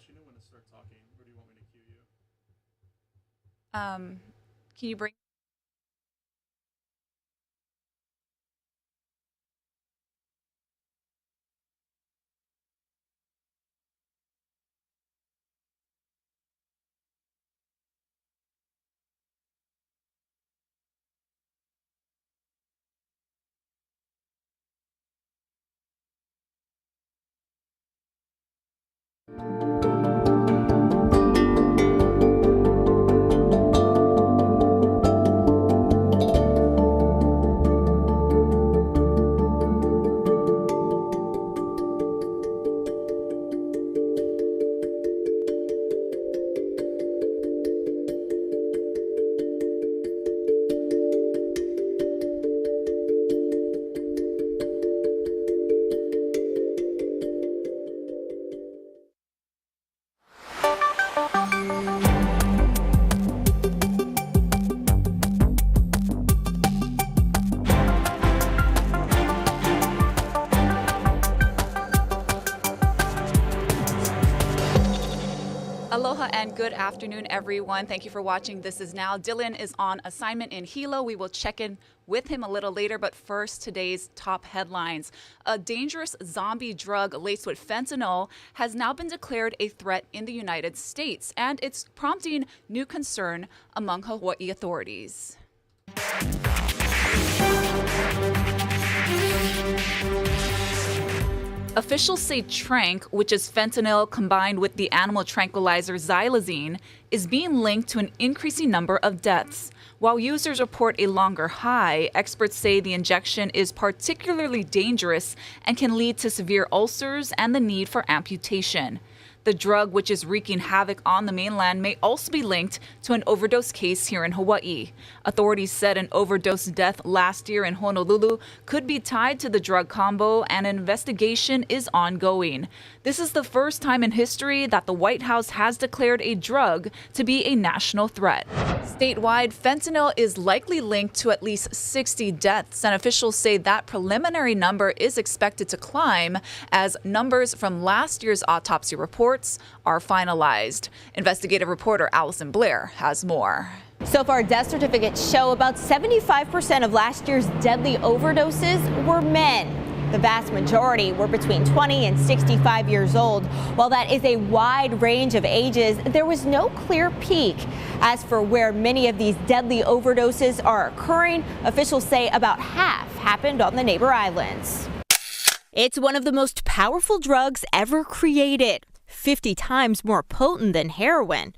you know when to start talking, or do you want me to cue you? Can you bring? Aloha and good afternoon, everyone. Thank you for watching. This is Now. Dylan is on assignment in Hilo. We will check in with him a little later, but first, today's top headlines. A dangerous zombie drug laced with fentanyl has now been declared a threat in the United States, and it's prompting new concern among Hawaii authorities. Officials say tranq, which is fentanyl combined with the animal tranquilizer xylazine, is being linked to an increasing number of deaths. While users report a longer high, experts say the injection is particularly dangerous and can lead to severe ulcers and the need for amputation. The drug, which is wreaking havoc on the mainland, may also be linked to an overdose case here in Hawaii. Authorities said an overdose death last year in Honolulu could be tied to the drug combo, and an investigation is ongoing. This is the first time in history that the White House has declared a drug to be a national threat. Statewide, fentanyl is likely linked to at least 60 deaths, and officials say that preliminary number is expected to climb as numbers from last year's autopsy reports are finalized. Investigative reporter Allison Blair has more. So far, death certificates show about 75% of last year's deadly overdoses were men. The vast majority were between 20 and 65 years old. While that is a wide range of ages, there was no clear peak. As for where many of these deadly overdoses are occurring, officials say about half happened on the neighbor islands. It's one of the most powerful drugs ever created, 50 times more potent than heroin.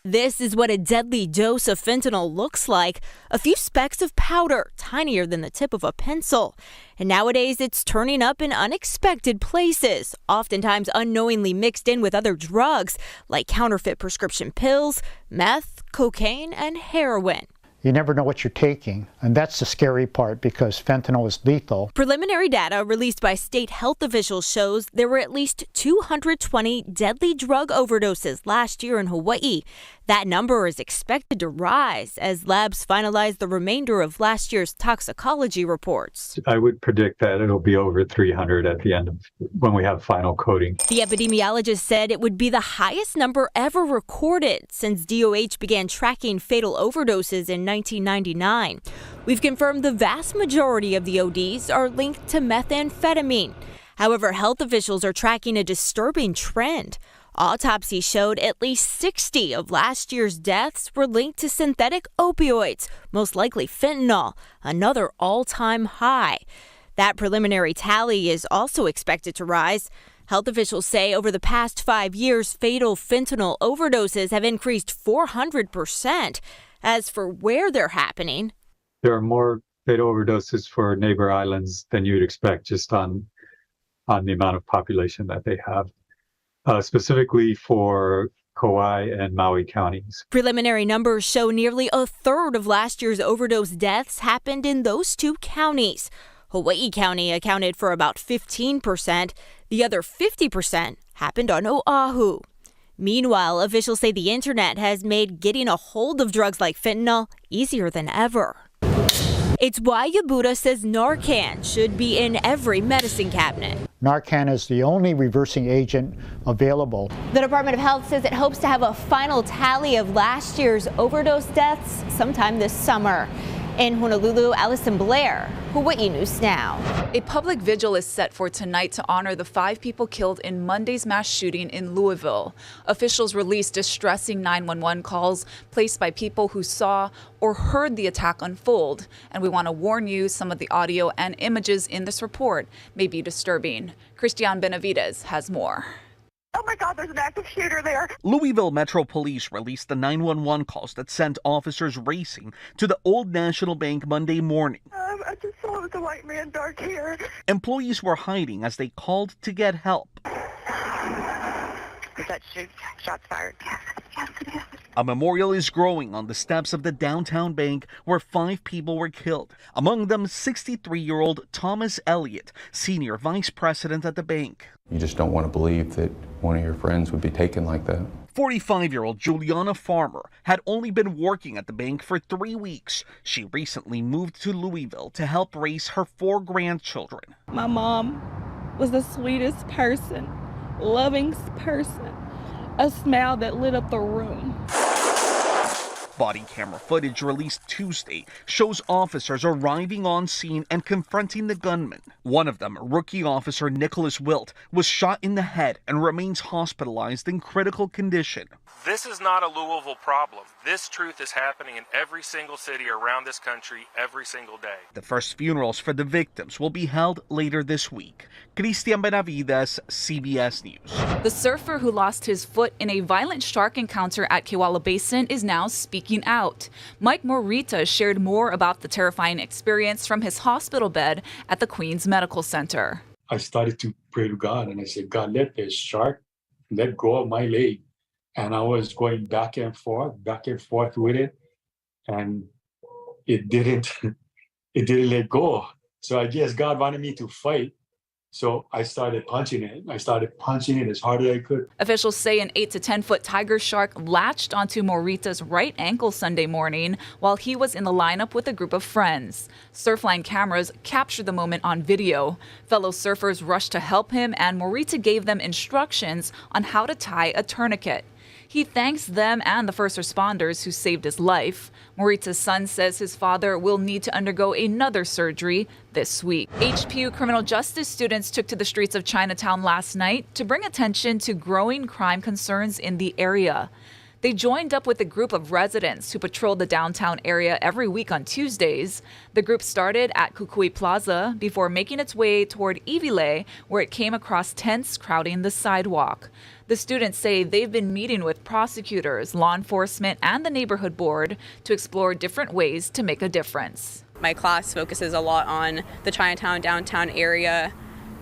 This is what a deadly dose of fentanyl looks like, a few specks of powder, tinier than the tip of a pencil. And nowadays, it's turning up in unexpected places, oftentimes unknowingly mixed in with other drugs, like counterfeit prescription pills, meth, cocaine, and heroin. You never know what you're taking, and that's the scary part because fentanyl is lethal. Preliminary data released by state health officials shows there were at least 220 deadly drug overdoses last year in Hawaii. That number is expected to rise as labs finalize the remainder of last year's toxicology reports. I would predict that it'll be over 300 at the end of when we have final coding. The epidemiologist said it would be the highest number ever recorded since DOH began tracking fatal overdoses in 1999. We've confirmed the vast majority of the ODs are linked to methamphetamine. However, health officials are tracking a disturbing trend. Autopsies showed at least 60 of last year's deaths were linked to synthetic opioids, most likely fentanyl, another all-time high. That preliminary tally is also expected to rise. Health officials say over the past 5 years, fatal fentanyl overdoses have increased 400%. As for where they're happening, there are more fatal overdoses for neighbor islands than you'd expect just on the amount of population that they have. Specifically for Kauai and Maui counties. Preliminary numbers show nearly a third of last year's overdose deaths happened in those two counties. Hawaii County accounted for about 15%. The other 50% happened on Oahu. Meanwhile, officials say the internet has made getting a hold of drugs like fentanyl easier than ever. It's why Yabuta says Narcan should be in every medicine cabinet. Narcan is the only reversing agent available. The Department of Health says it hopes to have a final tally of last year's overdose deaths sometime this summer. In Honolulu, Allison Blair, Hawaii News Now. A public vigil is set for tonight to honor the 5 people killed in Monday's mass shooting in Louisville. Officials released distressing 911 calls placed by people who saw or heard the attack unfold. And we want to warn you, some of the audio and images in this report may be disturbing. Christian Benavides has more. Oh my God, there's an active shooter there. Louisville Metro Police released the 911 calls that sent officers racing to the Old National Bank Monday morning. I just saw it was a white man, dark hair. Employees were hiding as they called to get help. Is that shots fired? Yes, it is. A memorial is growing on the steps of the downtown bank where 5 people were killed. Among them, 63-year-old Thomas Elliott, senior vice president at the bank. You just don't want to believe that one of your friends would be taken like that. 45-year-old Juliana Farmer had only been working at the bank for 3 weeks. She recently moved to Louisville to help raise her 4 grandchildren. My mom was the sweetest person, lovingest person, a smile that lit up the room. Body camera footage released Tuesday shows officers arriving on scene and confronting the gunman. One of them, rookie officer Nicholas Wilt, was shot in the head and remains hospitalized in critical condition. This is not a Louisville problem. This truth is happening in every single city around this country every single day. The first funerals for the victims will be held later this week. Christian Benavides, CBS News. The surfer who lost his foot in a violent shark encounter at Kewala Basin is now speaking out. Mike Morita shared more about the terrifying experience from his hospital bed at the Queens Medical Center. I started to pray to God and I said, God, let this shark let go of my leg. And I was going back and forth with it. And it didn't let go. So I guess God wanted me to fight. So I started punching it. I started punching it as hard as I could. Officials say an 8 to 10 foot tiger shark latched onto Morita's right ankle Sunday morning while he was in the lineup with a group of friends. Surfline cameras captured the moment on video. Fellow surfers rushed to help him, and Morita gave them instructions on how to tie a tourniquet. He thanks them and the first responders who saved his life. Morita's son says his father will need to undergo another surgery this week. HPU criminal justice students took to the streets of Chinatown last night to bring attention to growing crime concerns in the area. They joined up with a group of residents who patrol the downtown area every week on Tuesdays. The group started at Kukui Plaza before making its way toward Iwile, where it came across tents crowding the sidewalk. The students say they've been meeting with prosecutors, law enforcement, and the neighborhood board to explore different ways to make a difference. My class focuses a lot on the Chinatown downtown area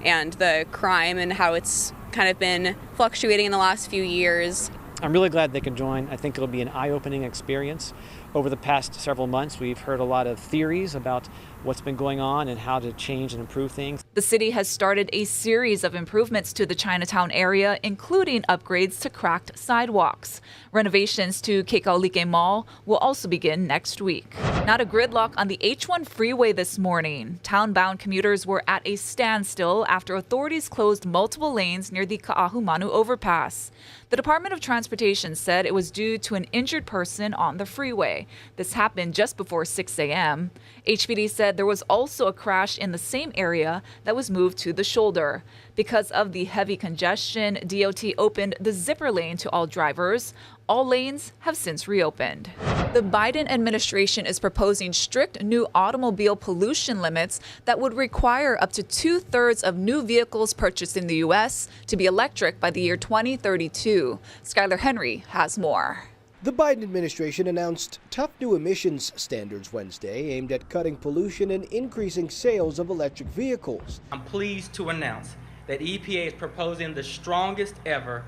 and the crime and how it's kind of been fluctuating in the last few years. I'm really glad they can join. I think it'll be an eye-opening experience. Over the past several months, we've heard a lot of theories about what's been going on and how to change and improve things. The city has started a series of improvements to the Chinatown area, including upgrades to cracked sidewalks. Renovations to Kekaulike Mall will also begin next week. Not a gridlock on the H1 freeway this morning. Town-bound commuters were at a standstill after authorities closed multiple lanes near the Ka'ahumanu overpass. The Department of Transportation said it was due to an injured person on the freeway. This happened just before 6 a.m. HPD said there was also a crash in the same area that was moved to the shoulder. Because of the heavy congestion, DOT opened the zipper lane to all drivers. All lanes have since reopened. The Biden administration is proposing strict new automobile pollution limits that would require up to 2/3 of new vehicles purchased in the U.S. to be electric by the year 2032. Skylar Henry has more. The Biden administration announced tough new emissions standards Wednesday aimed at cutting pollution and increasing sales of electric vehicles. I'm pleased to announce that EPA is proposing the strongest ever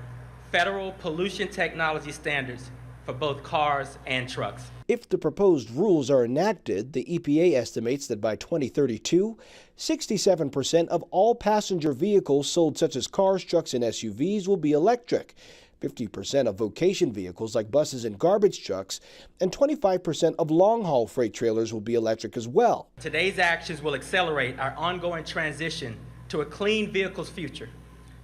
federal pollution technology standards for both cars and trucks. If the proposed rules are enacted, the EPA estimates that by 2032, 67% of all passenger vehicles sold, such as cars, trucks, and SUVs, will be electric. 50% of vocation vehicles like buses and garbage trucks, and 25% of long-haul freight trailers will be electric as well. Today's actions will accelerate our ongoing transition to a clean vehicles future,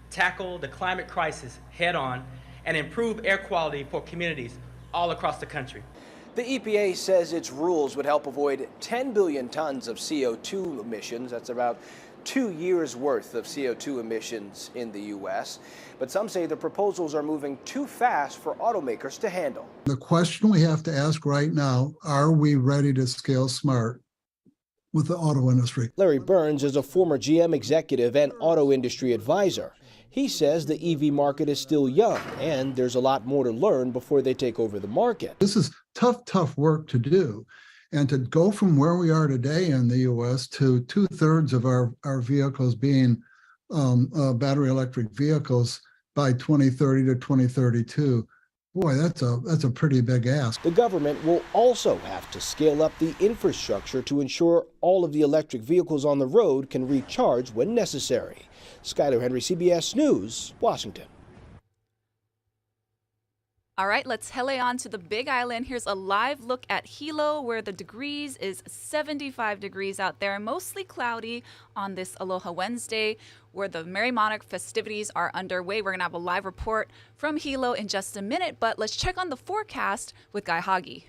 tackle the climate crisis head-on, and improve air quality for communities all across the country. The EPA says its rules would help avoid 10 billion tons of CO2 emissions. That's about 2 years' worth of CO2 emissions in the U.S. But some say the proposals are moving too fast for automakers to handle. The question we have to ask right now, are we ready to scale smart with the auto industry? Larry Burns is a former GM executive and auto industry advisor. He says the EV market is still young and there's a lot more to learn before they take over the market. This is tough work to do. And to go from where we are today in the U.S. to 2/3 of our vehicles being battery electric vehicles by 2030 to 2032, boy, that's a pretty big ask. The government will also have to scale up the infrastructure to ensure all of the electric vehicles on the road can recharge when necessary. Skyler Henry, CBS News, Washington. All right, let's head on to the Big Island. Here's a live look at Hilo, where the degrees is 75 degrees out there, mostly cloudy on this Aloha Wednesday, where the Merry Monarch festivities are underway. We're going to have a live report from Hilo in just a minute, but let's check on the forecast with Guy Hagi.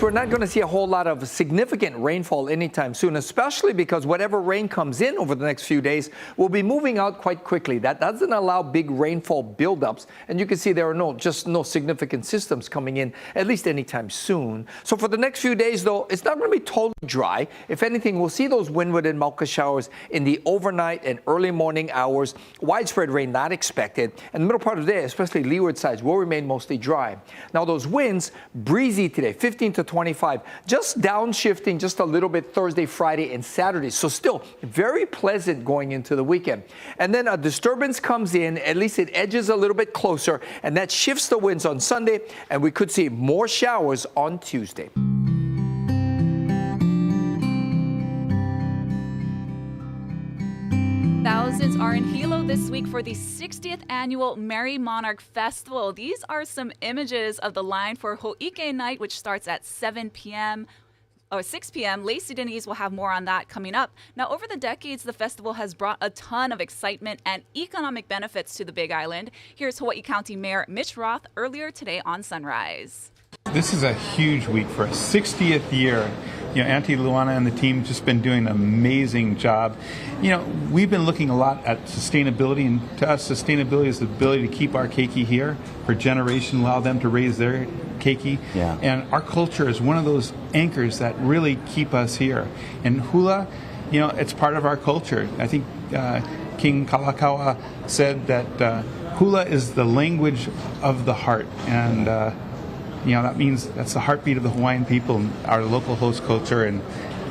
We're not going to see a whole lot of significant rainfall anytime soon, especially because whatever rain comes in over the next few days will be moving out quite quickly. That doesn't allow big rainfall buildups. And you can see there are no significant systems coming in, at least anytime soon. So for the next few days, though, it's not going to be totally dry. If anything, we'll see those windward and Mauka showers in the overnight and early morning hours. Widespread rain not expected. And the middle part of the day, especially leeward sides, will remain mostly dry. Now those winds, breezy today, 15 to 25, just downshifting just a little bit Thursday, Friday, and Saturday. So still very pleasant going into the weekend. And then a disturbance comes in, at least it edges a little bit closer, and that shifts the winds on Sunday, and we could see more showers on Tuesday. Thousands are in Hilo this week for the 60th annual Merry Monarch Festival. These are some images of the line for Ho'ike Night, which starts at 7 p.m. or 6 p.m. Lacey Denise will have more on that coming up. Now, over the decades, the festival has brought a ton of excitement and economic benefits to the Big Island. Here's Hawaii County Mayor Mitch Roth earlier today on Sunrise. This is a huge week for a 60th year. You know, Auntie Luana and the team just been doing an amazing job. You know, we've been looking a lot at sustainability, and to us, sustainability is the ability to keep our keiki here for generations, allow them to raise their keiki. Yeah. And our culture is one of those anchors that really keep us here. And hula, you know, it's part of our culture. I think King Kalakaua said that hula is the language of the heart, and you know, that means that's the heartbeat of the Hawaiian people and our local host culture, and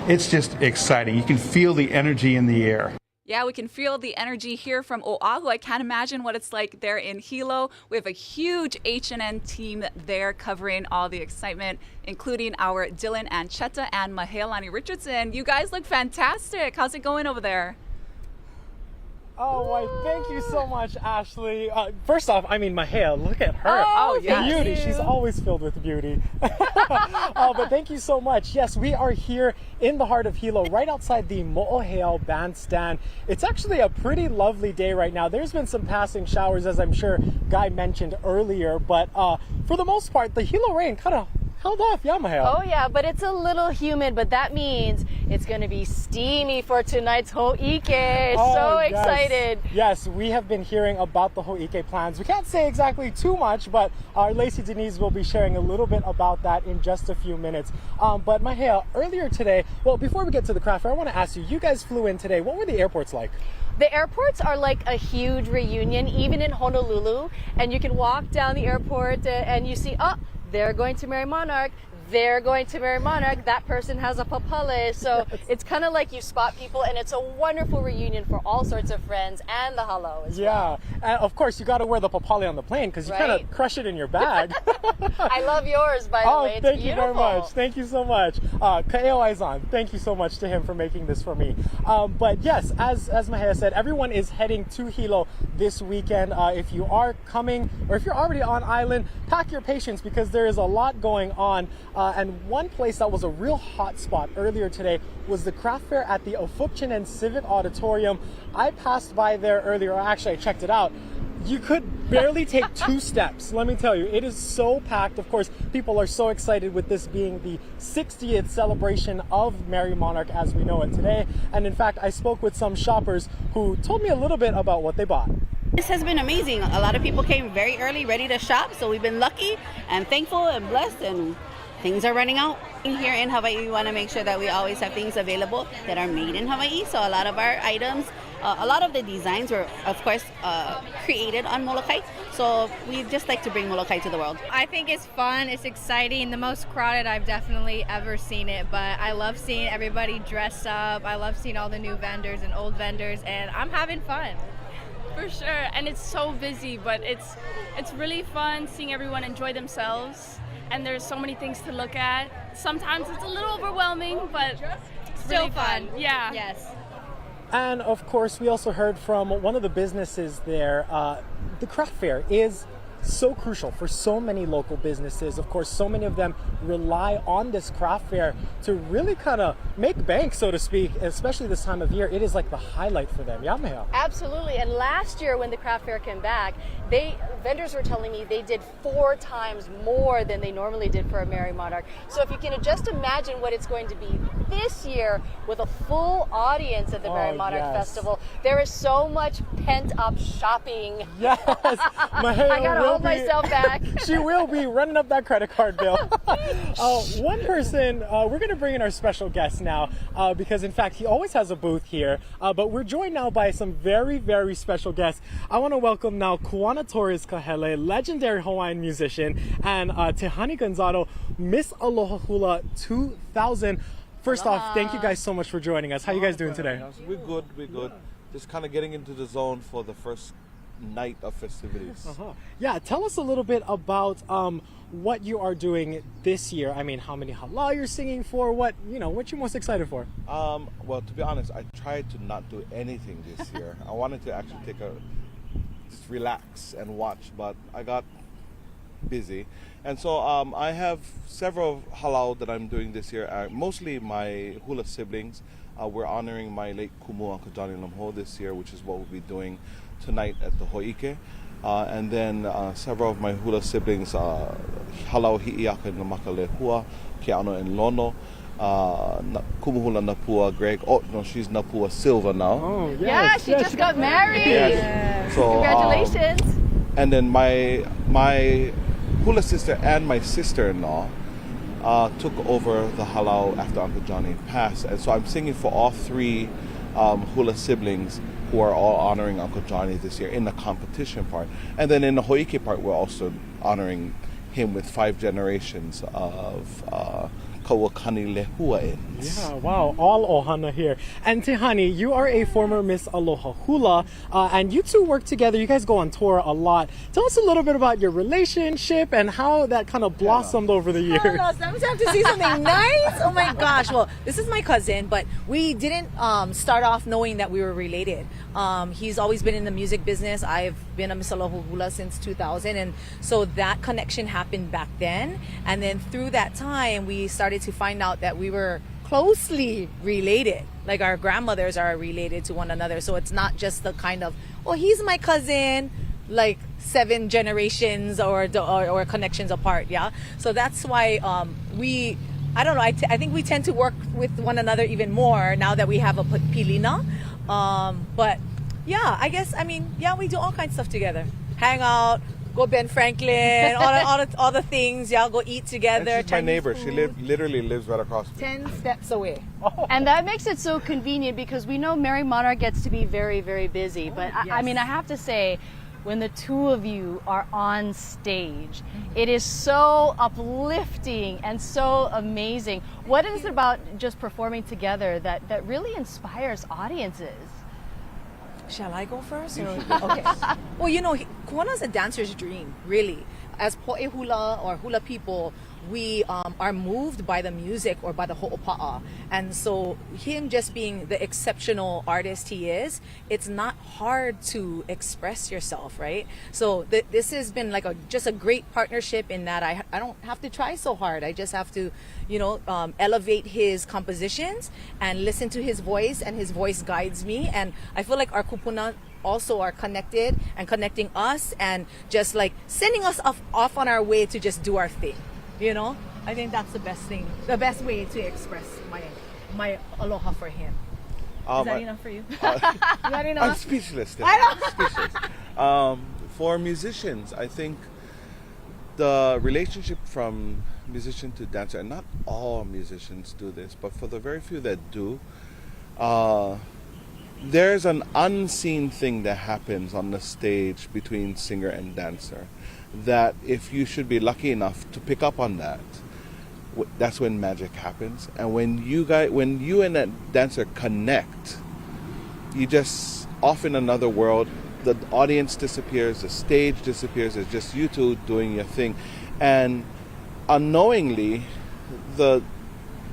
it's just exciting. You can feel the energy in the air. Yeah, we can feel the energy here from Oahu. I can't imagine what it's like there in Hilo. We have a huge H&N team there covering all the excitement, including our Dylan Ancheta and Mahealani Richardson. You guys look fantastic. How's it going over there? Oh, why, thank you so much, Ashley. First off, I mean, Mahea, look at her. Oh, yes. Beauty. She's always filled with beauty. But thank you so much. Yes, we are here in the heart of Hilo, right outside the Mo'oheo bandstand. It's actually a pretty lovely day right now. There's been some passing showers, as I'm sure Guy mentioned earlier, but for the most part, the Hilo rain kind of held off, yeah, Mahea. Oh yeah, but it's a little humid, but that means it's going to be steamy for tonight's Ho'ike. Oh, so yes. Excited. Yes, we have been hearing about the Ho'ike plans. We can't say exactly too much, but our Lacey Denise will be sharing a little bit about that in just a few minutes. But Mahea, earlier today, well, before we get to the craft fair, I want to ask you guys flew in today. What were the airports like? The airports are like a huge reunion, even in Honolulu, and you can walk down the airport and you see, oh, they're going to Merry Monarch. they're going to Mary Monarch, that person has a papale. So it's kind of like you spot people, and it's a wonderful reunion for all sorts of friends and the halau as well. Yeah, and of course you got to wear the papale on the plane because you kind of crush it in your bag. I love yours, by the way. It's thank beautiful. you very much. Thank you so much. Ka'eo Aizan, thank you so much to him for making this for me. But yes, as Mahea said, everyone is heading to Hilo this weekend. If you are coming or if you're already on island, pack your patience because there is a lot going on. And one place that was a real hot spot earlier today was the craft fair at the Ofukchinen Civic Auditorium. I passed by there earlier, or actually I checked it out. You could barely take 2 steps. Let me tell you, it is so packed. Of course, people are so excited with this being the 60th celebration of Mary Monarch as we know it today. And in fact, I spoke with some shoppers who told me a little bit about what they bought. This has been amazing. A lot of people came very early, ready to shop, so we've been lucky and thankful and blessed, and things are running out. Here in Hawaii, we want to make sure that we always have things available that are made in Hawaii. So a lot of our items, a lot of the designs were, of course, created on Molokai. So we just like to bring Molokai to the world. I think it's fun, it's exciting, the most crowded I've definitely ever seen it, but I love seeing everybody dress up. I love seeing all the new vendors and old vendors, and I'm having fun. For sure, and it's so busy, but it's really fun seeing everyone enjoy themselves, and there's so many things to look at. Sometimes it's a little overwhelming, but it's still really fun. Yeah. Yes. And of course, we also heard from one of the businesses there. The craft fair is so crucial for so many local businesses. Of course, so many of them rely on this craft fair to really kind of make bank, so to speak, especially this time of year. It is like the highlight for them. Yeah, Mahea? Absolutely. And last year when the craft fair came back, vendors were telling me they did 4 times more than they normally did for a Mary Monarch. So if you can just imagine what it's going to be this year with a full audience at the Mary Monarch Festival, there is so much pent-up shopping. Yes, Mahea I gotta hold myself back. She will be running up that credit card bill. One person, we're going to bring in our special guest now because in fact he always has a booth here, but we're joined now by some very, very special guests. I want to welcome now Kuana Torres Kahele, legendary Hawaiian musician, and Tehani Gonzalo, Miss Aloha Hula 2000. First off, thank you guys so much for joining us. How you guys doing today? We're good. Just kind of getting into the zone for the first night of festivities. Yeah, tell us a little bit about what you are doing this year. I mean, how many halau you're singing for? What you're most excited for? Well, to be honest, I tried to not do anything this year. I wanted to actually just relax and watch, but I got busy. And so I have several halau that I'm doing this year. Mostly my hula siblings. We're honoring my late kumu, Uncle Johnny Lamho, this year, which is what we'll be doing tonight at the Ho'ike. And then several of my hula siblings, halau hi'iaka na makalehua, ke ano and lono, kumuhula napua Greg. Oh no, she's napua Silva now. Oh yes. Yeah, she just got married. Yes. So, congratulations. And then my hula sister and my sister-in-law took over the halau after Uncle Johnny passed, and so I'm singing for all 3 hula siblings who are all honoring Uncle Johnny this year in the competition part. And then in the Ho'ike part, we're also honoring him with 5 generations of Kawakani Lehuains. Yeah, wow, all ohana here. And Tehani, you are a former Miss Aloha Hula, and you two work together. You guys go on tour a lot. Tell us a little bit about your relationship and how that kind of blossomed over the years. Sometimes I have to see something nice. Oh my gosh. Well, this is my cousin, but we didn't start off knowing that we were related. He's always been in the music business. I've been a Miss Aloha Hula since 2000, and so that connection happened back then. And then through that time, we started to find out that we were closely related, like our grandmothers are related to one another. So it's not just the kind of, oh, he's my cousin, like 7 generations or connections apart. Yeah, so that's why I don't know, I think we tend to work with one another even more now that we have a pilina. But yeah, I guess, we do all kinds of stuff together, hang out, go Ben Franklin, all the things. Y'all go eat together. And she's my neighbor. Food. She literally lives right across the 10 steps away. And that makes it so convenient because we know Mary Monarch gets to be very, very busy. But yes. I have to say, when the two of you are on stage. It is so uplifting and so amazing. What is it about just performing together that really inspires audiences? Shall I go first? Okay. Well, you know, Kuana's a dancer's dream, really. As po'e hula or hula people, we are moved by the music or by the ho'opa'a. And so him just being the exceptional artist he is, it's not hard to express yourself, right? So this has been like just a great partnership in that I don't have to try so hard. I just have to, you know, elevate his compositions and listen to his voice, and his voice guides me. And I feel like our kupuna also are connected and connecting us and just like sending us off on our way to just do our thing. You know, I think that's the best thing, the best way to express my aloha for him. Is that enough for you? Is that enough? I'm speechless. I know. I'm speechless. For musicians, I think the relationship from musician to dancer, and not all musicians do this, but for the very few that do, there's an unseen thing that happens on the stage between singer and dancer, that if you should be lucky enough to pick up on that, that's when magic happens. And when you and that dancer connect, you just off in another world. The audience disappears, the stage disappears. It's just you two doing your thing, and unknowingly, the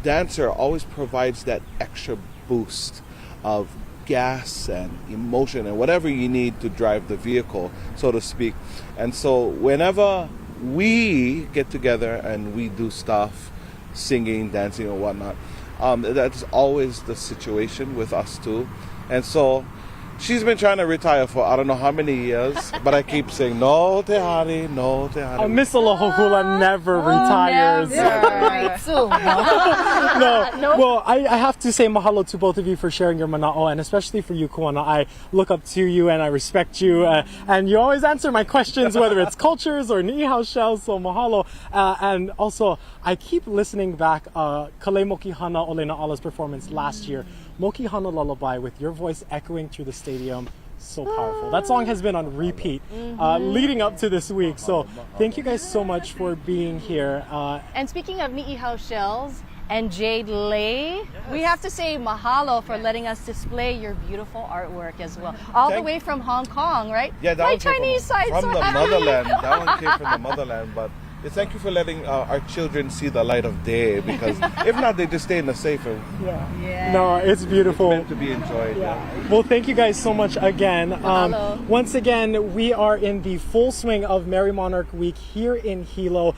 dancer always provides that extra boost of gas and emotion and whatever you need to drive the vehicle, so to speak. And so whenever we get together and we do stuff, singing, dancing or whatnot, that's always the situation with us too. And so she's been trying to retire for I don't know how many years, but I keep saying, no te hari, no te hari. Miss Aloha Hula never retires. Right, so No. Well, I have to say mahalo to both of you for sharing your mana'o, and especially for you, Kuana. I look up to you and I respect you, and you always answer my questions, whether it's cultures or ni'ihau shells, so mahalo. And also, I keep listening back, Kale Moki Hana Ole Na'ala's performance last year, Moki Hana Lullaby, with your voice echoing through the stadium. So powerful. That song has been on repeat leading up to this week. So thank you guys so much for being here. And speaking of ni'ihau shells and Jade Lay, we have to say mahalo for letting us display your beautiful artwork as well. All the way from Hong Kong, right? Yeah, that my one came Chinese side. from so the happy. motherland. That one came from the motherland, but thank you for letting our children see the light of day, because if not, they just stay in the safe. Yeah. No, it's beautiful. It's meant to be enjoyed. Yeah. Well, thank you guys so much again. Mahalo. Once again, we are in the full swing of Merry Monarch Week here in Hilo.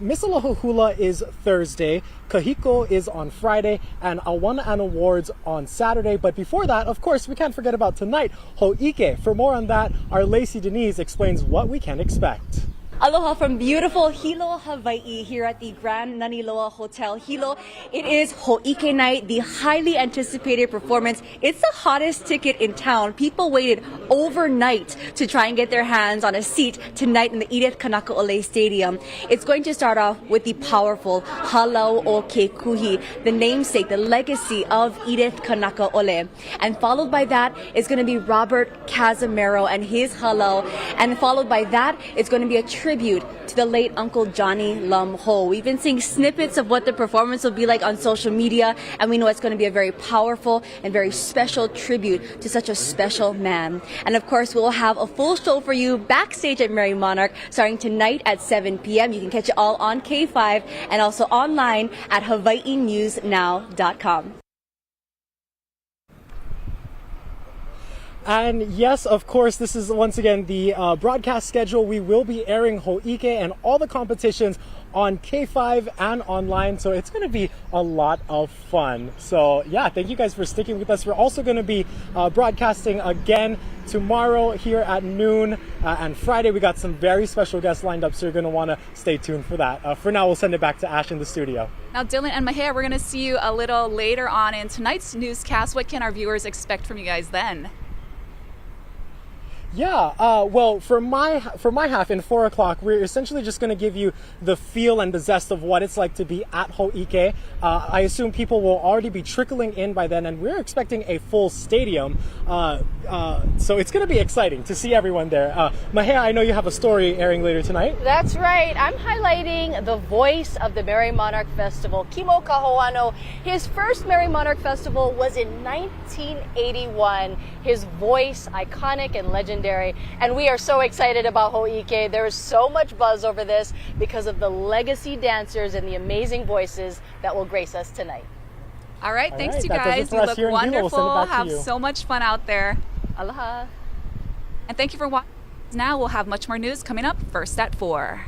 Miss Aloha Hula is Thursday, Kahiko is on Friday, and Awana and Awards on Saturday. But before that, of course, we can't forget about tonight, Ho'ike. For more on that, our Lacey Denise explains what we can expect. Aloha from beautiful Hilo, Hawaii, here at the Grand Naniloa Hotel Hilo. It is Ho'ike night, the highly anticipated performance. It's the hottest ticket in town. People waited overnight to try and get their hands on a seat tonight in the Edith Kanakaole Stadium. It's going to start off with the powerful Halau o Ke Kuhi, the namesake, the legacy of Edith Kanakaole. And followed by that is going to be Robert Casimiro and his Halau. And followed by that, it's going to be a tribute to the late Uncle Johnny Lum Ho. We've been seeing snippets of what the performance will be like on social media, and we know it's going to be a very powerful and very special tribute to such a special man. And of course, we'll have a full show for you backstage at Merry Monarch starting tonight at 7 p.m. You can catch it all on K5 and also online at hawaiinewsnow.com. And yes, of course, this is once again the broadcast schedule. We will be airing Ho'ike and all the competitions on K5 and online, so it's going to be a lot of fun. So yeah, thank you guys for sticking with us. We're also going to be broadcasting again tomorrow here at noon, and Friday we got some very special guests lined up, so you're going to want to stay tuned for that. For now, we'll send it back to Ash in the studio. Now, Dylan and Mahia, we're going to see you a little later on in tonight's newscast. What can our viewers expect from you guys then? Yeah, well, for my half in 4 o'clock, we're essentially just going to give you the feel and the zest of what it's like to be at Ho'ike. I assume people will already be trickling in by then, and we're expecting a full stadium. So it's going to be exciting to see everyone there. Mahea, I know you have a story airing later tonight. That's right. I'm highlighting the voice of the Merry Monarch Festival, Kimo Kahoano. His first Merry Monarch Festival was in 1981. His voice, iconic and legendary. And we are so excited about Ho'ike. There is so much buzz over this because of the legacy dancers and the amazing voices that will grace us tonight. All right, thanks right, you that does it guys. for You us look here in Hilo. We'll send it wonderful. back to Have you. so much fun out there. Aloha. And thank you for watching. Now we'll have much more news coming up first at 4.